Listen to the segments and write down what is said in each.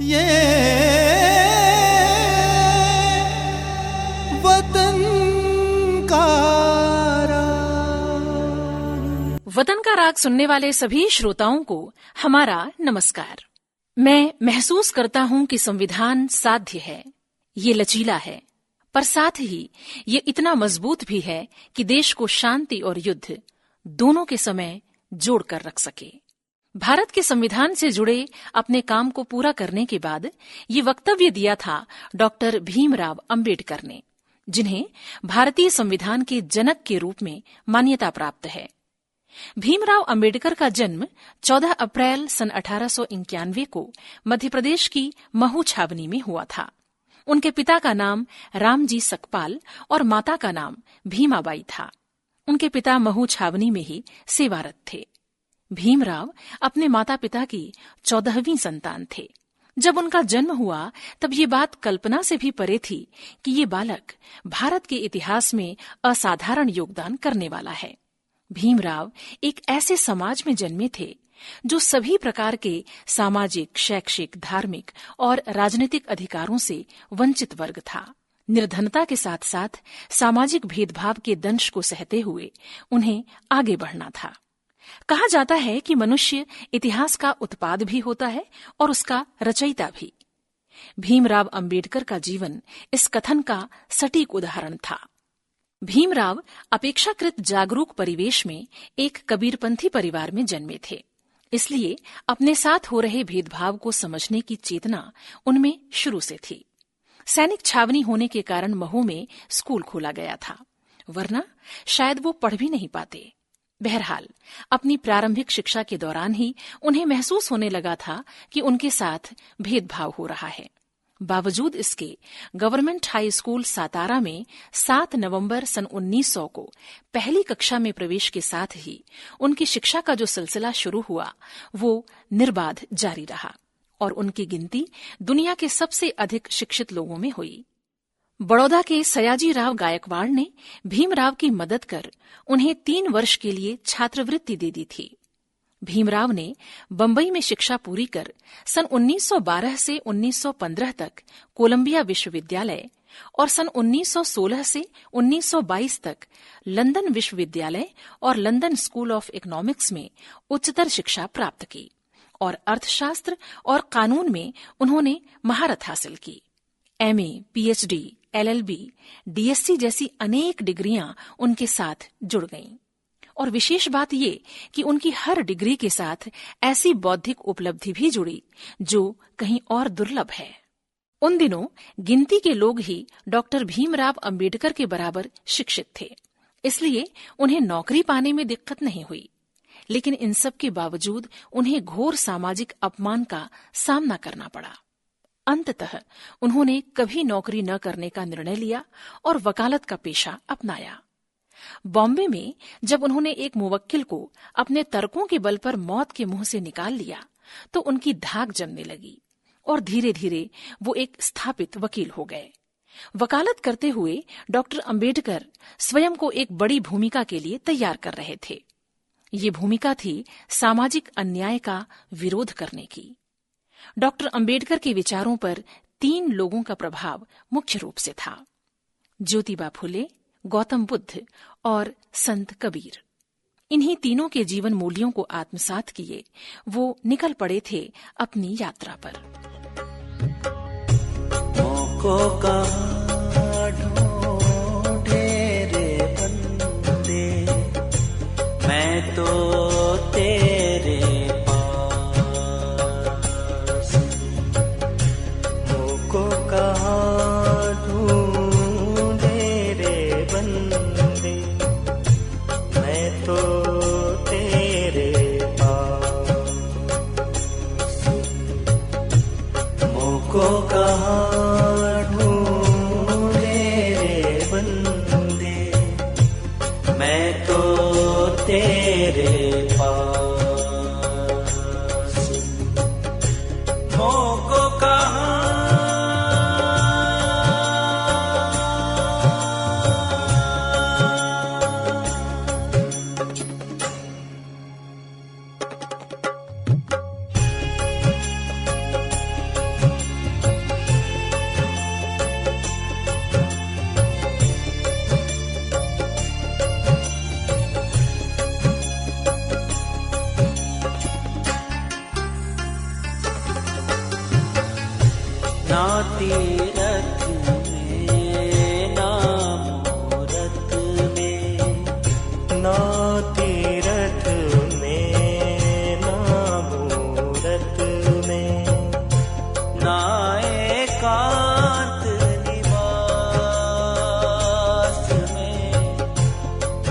ये वतन का राग सुनने वाले सभी श्रोताओं को हमारा नमस्कार। मैं महसूस करता हूं कि संविधान साध्य है, ये लचीला है, पर साथ ही ये इतना मजबूत भी है कि देश को शांति और युद्ध दोनों के समय जोड़कर रख सके। भारत के संविधान से जुड़े अपने काम को पूरा करने के बाद ये वक्तव्य दिया था डॉक्टर भीमराव अंबेडकर ने, जिन्हें भारतीय संविधान के जनक के रूप में मान्यता प्राप्त है। भीमराव अंबेडकर का जन्म 14 अप्रैल सन 1891 को मध्य प्रदेश की महू छावनी में हुआ था। उनके पिता का नाम रामजी सकपाल और माता का नाम भीमाबाई था। उनके पिता महू छावनी में ही सेवारत थे। भीमराव अपने माता पिता की 14वीं संतान थे। जब उनका जन्म हुआ तब ये बात कल्पना से भी परे थी कि ये बालक भारत के इतिहास में असाधारण योगदान करने वाला है। भीमराव एक ऐसे समाज में जन्मे थे जो सभी प्रकार के सामाजिक, शैक्षिक, धार्मिक और राजनीतिक अधिकारों से वंचित वर्ग था। निर्धनता के साथ साथ सामाजिक भेदभाव के दंश को सहते हुए उन्हें आगे बढ़ना था। कहा जाता है कि मनुष्य इतिहास का उत्पाद भी होता है और उसका रचयिता भी। भीमराव अंबेडकर का जीवन इस कथन का सटीक उदाहरण था। भीमराव अपेक्षाकृत जागरूक परिवेश में एक कबीरपंथी परिवार में जन्मे थे, इसलिए अपने साथ हो रहे भेदभाव को समझने की चेतना उनमें शुरू से थी। सैनिक छावनी होने के कारण महू में स्कूल खोला गया था, वरना शायद वो पढ़ भी नहीं पाते। बहरहाल अपनी प्रारंभिक शिक्षा के दौरान ही उन्हें महसूस होने लगा था कि उनके साथ भेदभाव हो रहा है। बावजूद इसके गवर्नमेंट हाई स्कूल सातारा में 7 नवंबर सन 1900 को पहली कक्षा में प्रवेश के साथ ही उनकी शिक्षा का जो सिलसिला शुरू हुआ वो निर्बाध जारी रहा और उनकी गिनती दुनिया के सबसे अधिक शिक्षित लोगों में हुई। बड़ौदा के सयाजी राव गायकवाड़ ने भीमराव की मदद कर उन्हें 3 वर्ष के लिए छात्रवृत्ति दे दी थी। भीमराव ने बंबई में शिक्षा पूरी कर सन 1912 से 1915 तक कोलंबिया विश्वविद्यालय और सन 1916 से 1922 तक लंदन विश्वविद्यालय और लंदन स्कूल ऑफ इकोनॉमिक्स में उच्चतर शिक्षा प्राप्त की और अर्थशास्त्र और कानून में उन्होंने महारत हासिल की। एमए, पीएचडी, एलएलबी, डीएससी जैसी अनेक डिग्रियां उनके साथ जुड़ गईं। और विशेष बात ये कि उनकी हर डिग्री के साथ ऐसी बौद्धिक उपलब्धि भी जुड़ी जो कहीं और दुर्लभ है। उन दिनों गिनती के लोग ही डॉक्टर भीमराव अंबेडकर के बराबर शिक्षित थे, इसलिए उन्हें नौकरी पाने में दिक्कत नहीं हुई। लेकिन इन सब के बावजूद उन्हें घोर सामाजिक अपमान का सामना करना पड़ा। अंततः उन्होंने कभी नौकरी न करने का निर्णय लिया और वकालत का पेशा अपनाया। बॉम्बे में जब उन्होंने एक मुवक्किल को अपने तर्कों के बल पर मौत के मुंह से निकाल लिया तो उनकी धाक जमने लगी और धीरे धीरे वो एक स्थापित वकील हो गए। वकालत करते हुए डॉक्टर अंबेडकर स्वयं को एक बड़ी भूमिका के लिए तैयार कर रहे थे। ये भूमिका थी सामाजिक अन्याय का विरोध करने की। डॉक्टर अंबेडकर के विचारों पर 3 लोगों का प्रभाव मुख्य रूप से था: ज्योतिबा फुले, गौतम बुद्ध और संत कबीर। इन्हीं तीनों के जीवन मूल्यों को आत्मसात किए वो निकल पड़े थे अपनी यात्रा पर। को कहाँ ढूंढे रे बंदे, मैं तो तेरे पास। को कहाँ ढूंढे रे बंदे, मैं तो तेरे पास। को कहाँ ढूंढे रे बंदे, मैं तो तेरे पास। मोको कहाँ ना तीरथ में ना मूरत में, ना तीरथ में ना मूरत में, ना एकांत निवास में,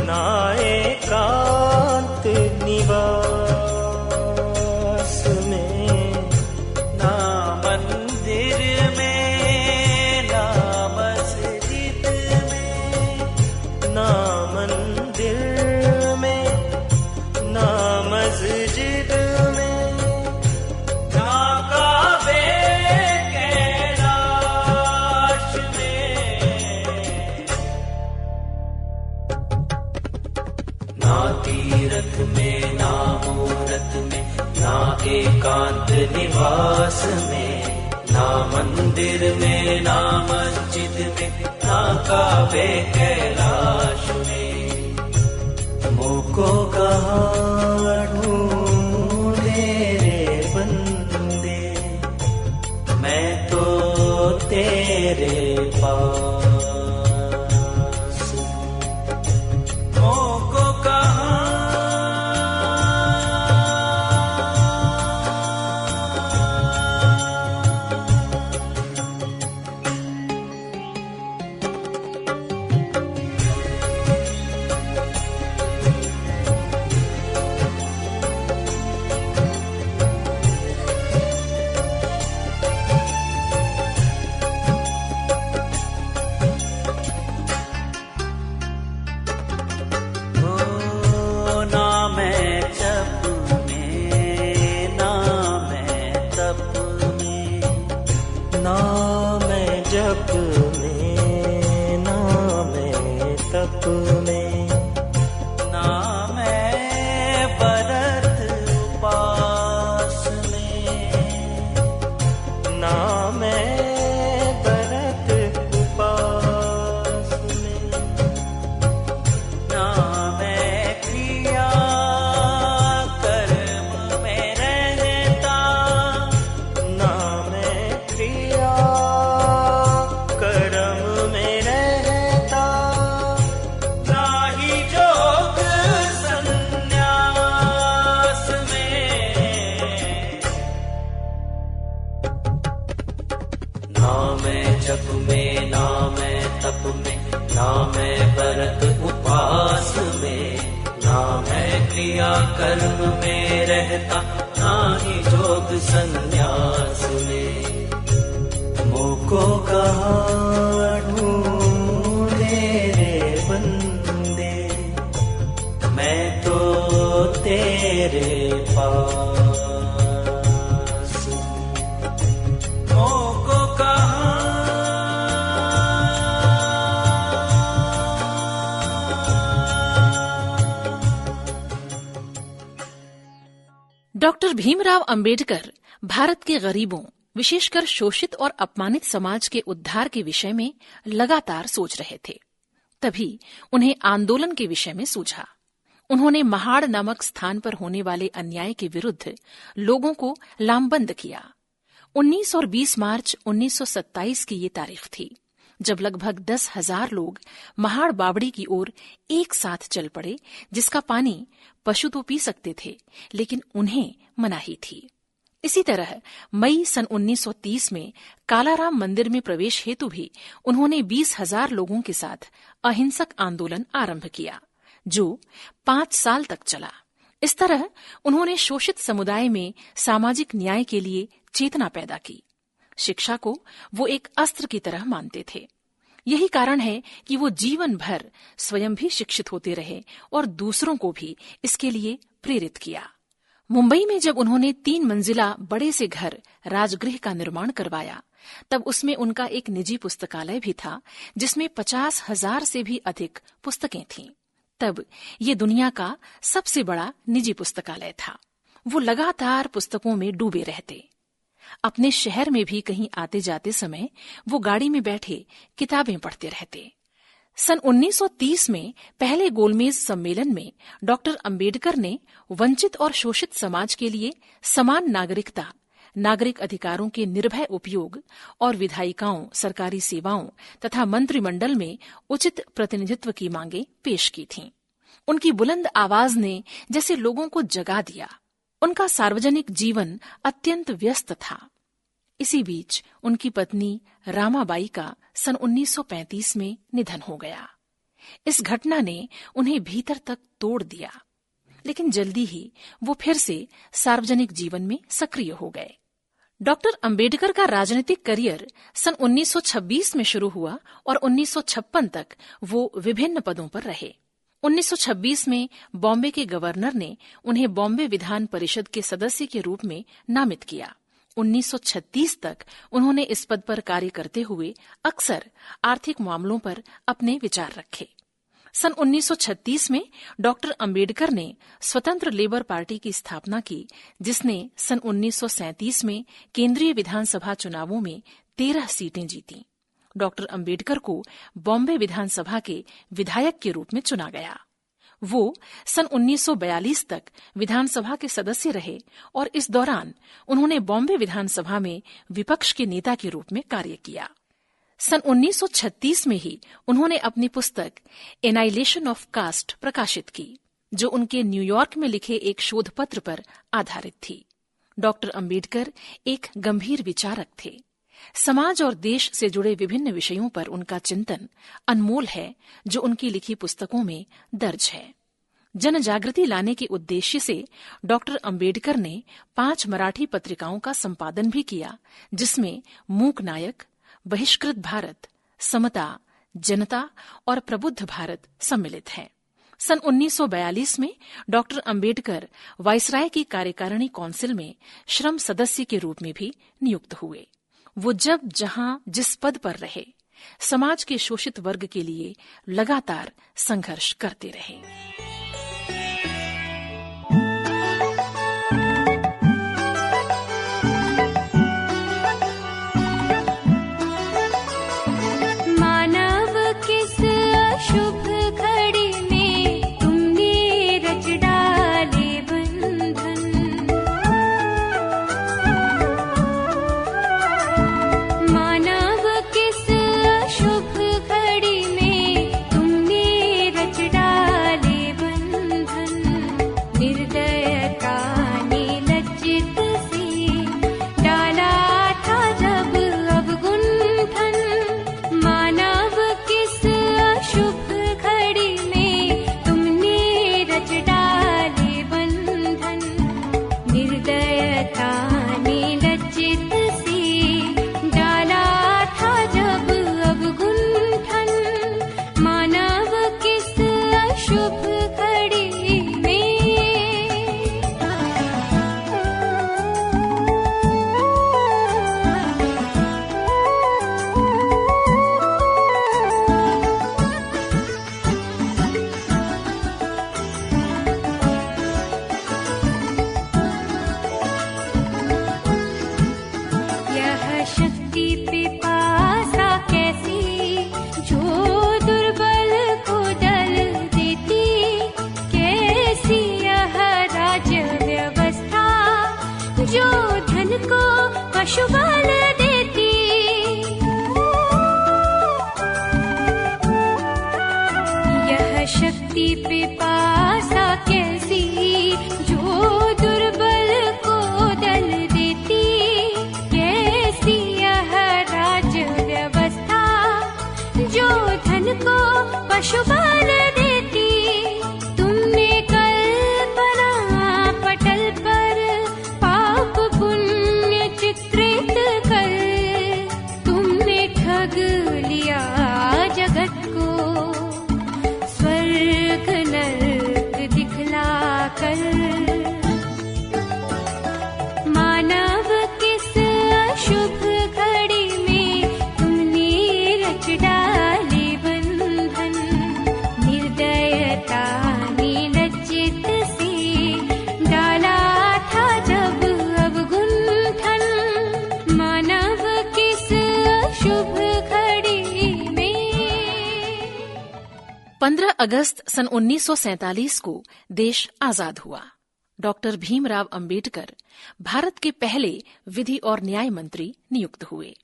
ना एकांत निवास में, ना मंदिर में ना मस्जिद में, ना मंदिर में ना मस्जिद में, ना काबे कैलाश में, ना तीरथ में ना मूरत में, ना एकांत निवास में, ना मंदिर में ना मस्जिद में, ना काबे कैलाश में। मुझको कहाँ ढूंढे रे बंदे, मैं तो तेरे पास हूँ। मोको कहाँ ना मैं जप में ना मैं तप में, ना मैं जप में ना मैं तप में, ना मैं व्रत उपास में, ना मैं व्रत उपास में, ना मैं क्रिया कर्म में रहता, ना मैं क्रिया कर्म में रहता, ना ही जोग संन्यास में, ना मैं जप में ना मैं तप में, ना मैं व्रत उपास में, ना मैं क्रिया कर्म में रहता, ना ही जोग संन्यास में। मुझको कहाँ ढूंढे रे बंदे, मैं तो तेरे पास हूँ। मोको कहाँ डॉक्टर भीमराव अंबेडकर भारत के गरीबों, विशेषकर शोषित और अपमानित समाज के उद्धार के विषय में लगातार सोच रहे थे। तभी उन्हें आंदोलन के विषय में सूझा। उन्होंने महाड़ नामक स्थान पर होने वाले अन्याय के विरुद्ध लोगों को लामबंद किया। 19 और 20 मार्च 1927 की ये तारीख थी, जब लगभग 10,000 लोग महाड़ बावड़ी की ओर एक साथ चल पड़े, जिसका पानी पशु तो पी सकते थे, लेकिन उन्हें मनाही थी। इसी तरह मई सन 1930 में कालाराम मंदिर में प्रवेश हेतु भी उन्होंने 20,000 लोगों के साथ अहिंसक आंदोलन आरंभ किया, जो 5 साल तक चला। इस तरह उन्होंने शोषित समुदाय में सामाजिक न्याय के लिए चेतना पैदा की। शिक्षा को वो एक अस्त्र की तरह मानते थे। यही कारण है कि वो जीवन भर स्वयं भी शिक्षित होते रहे और दूसरों को भी इसके लिए प्रेरित किया। मुंबई में जब उन्होंने 3 मंजिला बड़े से घर राजगृह का निर्माण करवाया, तब उसमें उनका एक निजी पुस्तकालय भी था, जिसमें 50,000 से भी अधिक पुस्तकें थीं। तब ये दुनिया का सबसे बड़ा निजी पुस्तकालय था। वो लगातार पुस्तकों में डूबे रहते। अपने शहर में भी कहीं आते जाते समय वो गाड़ी में बैठे किताबें पढ़ते रहते। सन 1930 में पहले गोलमेज सम्मेलन में डॉक्टर अंबेडकर ने वंचित और शोषित समाज के लिए समान नागरिकता, नागरिक अधिकारों के निर्भय उपयोग और विधायिकाओं, सरकारी सेवाओं तथा मंत्रिमंडल में उचित प्रतिनिधित्व की मांगें पेश की थीं। उनकी बुलंद आवाज ने जैसे लोगों को जगा दिया। उनका सार्वजनिक जीवन अत्यंत व्यस्त था। इसी बीच उनकी पत्नी रामाबाई का सन 1935 में निधन हो गया। इस घटना ने उन्हें भीतर तक तोड़ दिया, लेकिन जल्दी ही वो फिर से सार्वजनिक जीवन में सक्रिय हो गए। डॉक्टर अंबेडकर का राजनीतिक करियर सन 1926 में शुरू हुआ और 1956 तक वो विभिन्न पदों पर रहे। 1926 में बॉम्बे के गवर्नर ने उन्हें बॉम्बे विधान परिषद के सदस्य के रूप में नामित किया। 1936 तक उन्होंने इस पद पर कार्य करते हुए अक्सर आर्थिक मामलों पर अपने विचार रखे। सन 1936 में डॉक्टर अंबेडकर ने स्वतंत्र लेबर पार्टी की स्थापना की, जिसने सन 1937 में केंद्रीय विधानसभा चुनावों में 13 सीटें जीतीं। डॉक्टर अंबेडकर को बॉम्बे विधानसभा के विधायक के रूप में चुना गया। वो सन 1942 तक विधानसभा के सदस्य रहे और इस दौरान उन्होंने बॉम्बे विधानसभा में विपक्ष के नेता के रूप में कार्य किया। सन 1936 में ही उन्होंने अपनी पुस्तक एनाइलेशन ऑफ कास्ट प्रकाशित की, जो उनके न्यूयॉर्क में लिखे एक शोध पत्र पर आधारित थी। डॉक्टर अंबेडकर एक गंभीर विचारक थे। समाज और देश से जुड़े विभिन्न विषयों पर उनका चिंतन अनमोल है, जो उनकी लिखी पुस्तकों में दर्ज है। जन जागृति लाने के उद्देश्य से डॉक्टर अंबेडकर ने 5 मराठी पत्रिकाओं का संपादन भी किया, जिसमें मूक नायक, बहिष्कृत भारत, समता, जनता और प्रबुद्ध भारत सम्मिलित हैं। सन 1942 में डॉक्टर अंबेडकर वायसराय की कार्यकारिणी काउंसिल में श्रम सदस्य के रूप में भी नियुक्त हुए। वो जब जहां जिस पद पर रहे, समाज के शोषित वर्ग के लिए लगातार संघर्ष करते रहे। पशुबल देती, यह शक्ति पिपासा कैसी जो दुर्बल को दल देती, कैसी यह राज्य व्यवस्था जो धन को पशुबल देती। तुमने कल्पना पटल पर पाप पुण्य चित्रित कर, तुमने ठग लिया जगत को स्वर्ग नरक दिखला कर। मानव किस अशुभ घड़ी में तुमने रच डाले बंधन, निर्दयता ने लज्जित से डाला था जब अवगुंठन। मानव किस अशुभ घड़ी में। 15 अगस्त सन 1947 को देश आजाद हुआ। डॉक्टर भीमराव अंबेडकर भारत के पहले विधि और न्याय मंत्री नियुक्त हुए।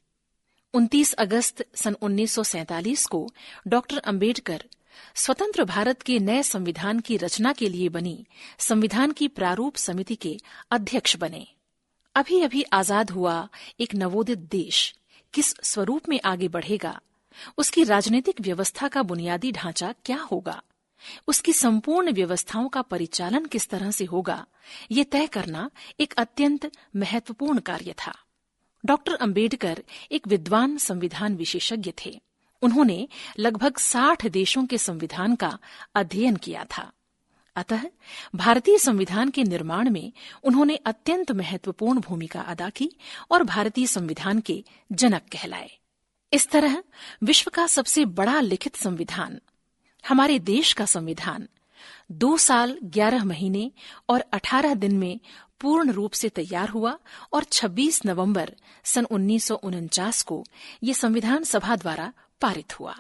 29 अगस्त सन 1947 को डॉक्टर अंबेडकर स्वतंत्र भारत के नए संविधान की रचना के लिए बनी संविधान की प्रारूप समिति के अध्यक्ष बने। अभी अभी आजाद हुआ एक नवोदित देश किस स्वरूप में आगे बढ़ेगा, उसकी राजनीतिक व्यवस्था का बुनियादी ढांचा क्या होगा, उसकी संपूर्ण व्यवस्थाओं का परिचालन किस तरह से होगा, ये तय करना एक अत्यंत महत्वपूर्ण कार्य था। डॉक्टर अंबेडकर एक विद्वान संविधान विशेषज्ञ थे। उन्होंने लगभग 60 देशों के संविधान का अध्ययन किया था। अतः भारतीय संविधान के निर्माण में उन्होंने अत्यंत महत्वपूर्ण भूमिका अदा की और भारतीय संविधान के जनक कहलाए। इस तरह विश्व का सबसे बड़ा लिखित संविधान, हमारे देश का संविधान 2 साल 11 महीने और 18 दिन में पूर्ण रूप से तैयार हुआ और 26 नवंबर सन 1949 को ये संविधान सभा द्वारा पारित हुआ।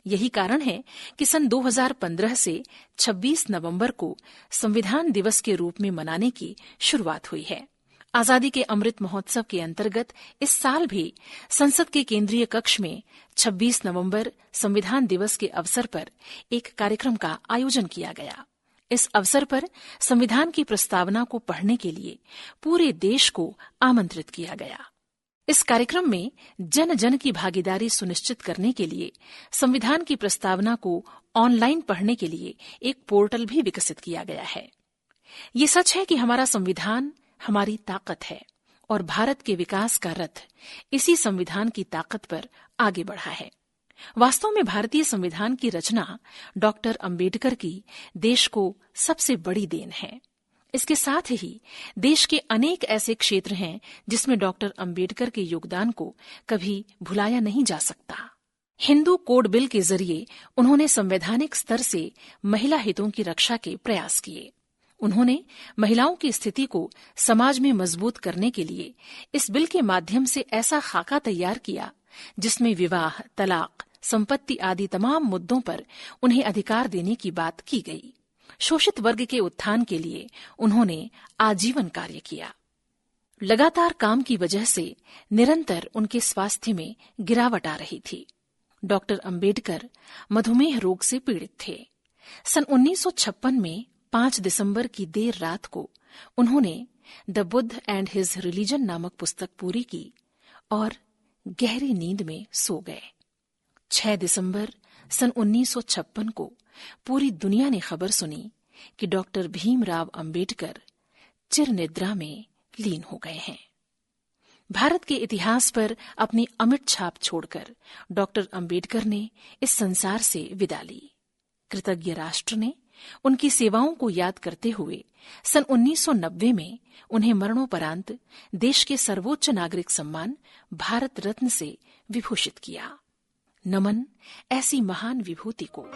यही कारण है कि सन 2015 से 26 नवंबर को संविधान दिवस के रूप में मनाने की शुरुआत हुई है। आजादी के अमृत महोत्सव के अंतर्गत इस साल भी संसद के केंद्रीय कक्ष में 26 नवंबर संविधान दिवस के अवसर पर एक कार्यक्रम का आयोजन किया गया। इस अवसर पर संविधान की प्रस्तावना को पढ़ने के लिए पूरे देश को आमंत्रित किया गया। इस कार्यक्रम में जन जन की भागीदारी सुनिश्चित करने के लिए संविधान की प्रस्तावना को ऑनलाइन पढ़ने के लिए एक पोर्टल भी विकसित किया गया है। ये सच है कि हमारा संविधान हमारी ताकत है और भारत के विकास का रथ इसी संविधान की ताकत पर आगे बढ़ा है। वास्तव में भारतीय संविधान की रचना डॉक्टर अंबेडकर की देश को सबसे बड़ी देन है। इसके साथ ही देश के अनेक ऐसे क्षेत्र हैं जिसमें डॉक्टर अंबेडकर के योगदान को कभी भुलाया नहीं जा सकता। हिंदू कोड बिल के जरिए उन्होंने संवैधानिक स्तर से महिला हितों की रक्षा के प्रयास किए। उन्होंने महिलाओं की स्थिति को समाज में मजबूत करने के लिए इस बिल के माध्यम से ऐसा खाका तैयार किया जिसमें विवाह, तलाक, संपत्ति आदि तमाम मुद्दों पर उन्हें अधिकार देने की बात की गई। शोषित वर्ग के उत्थान के लिए उन्होंने आजीवन कार्य किया। लगातार काम की वजह से निरंतर उनके स्वास्थ्य में गिरावट आ रही थी। डॉक्टर अंबेडकर मधुमेह रोग से पीड़ित थे। सन 1956 में 5 दिसंबर की देर रात को उन्होंने the Buddha and his religion नामक पुस्तक पूरी की और गहरी नींद में सो गए। 6 दिसंबर सन 1956 को पूरी दुनिया ने खबर सुनी कि डॉक्टर भीमराव अंबेडकर चिर निद्रा में लीन हो गए हैं। भारत के इतिहास पर अपनी अमिट छाप छोड़कर डॉक्टर अंबेडकर ने इस संसार से विदा ली। कृतज्ञ राष्ट्र ने उनकी सेवाओं को याद करते हुए सन 1990 में उन्हें मरणोपरांत देश के सर्वोच्च नागरिक सम्मान भारत रत्न से विभूषित किया। नमन ऐसी महान विभूति को।